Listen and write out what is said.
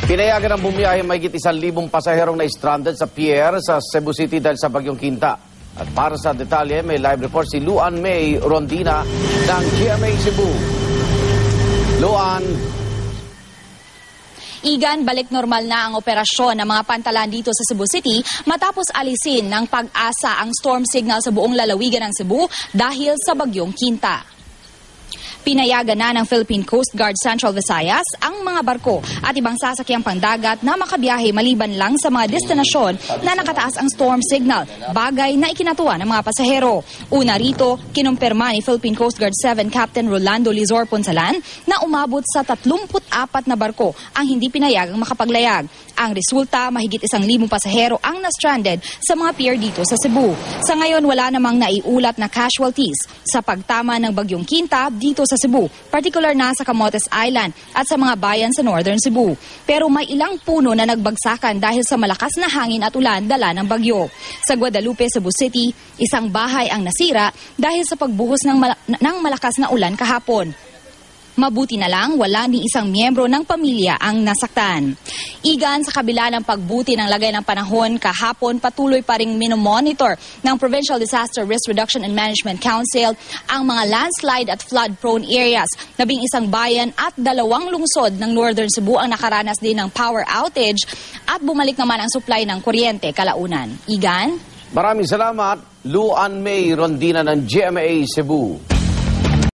Pinayagan ng bumiyahe mahigit 1,000 pasaherong na stranded sa pier sa Cebu City dahil sa Bagyong Quinta. At para sa detalye, may live report si Luan May Rondina ng GMA Cebu. Luan. Igan, balik normal na ang operasyon ng mga pantalan dito sa Cebu City matapos alisin ng Pag-asa ang storm signal sa buong lalawigan ng Cebu dahil sa Bagyong Quinta. Pinayagan na ng Philippine Coast Guard Central Visayas ang mga barko at ibang sasakyang pangdagat na makabiyahe maliban lang sa mga destinasyon na nakataas ang storm signal, bagay na ikinatuwa ng mga pasahero. Una rito, kinumpirma ni Philippine Coast Guard 7 Captain Rolando Lizor Ponsalan na umabot sa 34 na barko ang hindi pinayagang makapaglayag. Ang resulta, mahigit 1,000 pasahero ang na-stranded sa mga pier dito sa Cebu. Sa ngayon, wala namang naiulat na casualties sa pagtama ng Bagyong Quinta dito sa Cebu, particular na sa Camotes Island at sa mga bayan sa Northern Cebu. Pero may ilang puno na nagbagsakan dahil sa malakas na hangin at ulan dala ng bagyo. Sa Guadalupe, Cebu City, isang bahay ang nasira dahil sa pagbuhos ng malakas na ulan kahapon. Mabuti na lang, wala ni isang miyembro ng pamilya ang nasaktan. Igan, sa kabila ng pagbuti ng lagay ng panahon kahapon, patuloy pa ring minomonitor ng Provincial Disaster Risk Reduction and Management Council ang mga landslide at flood-prone areas. 11 bayan at 2 lungsod ng Northern Cebu ang nakaranas din ng power outage at bumalik naman ang supply ng kuryente kalaunan. Igan? Maraming salamat, Luan May Rondina ng GMA Cebu.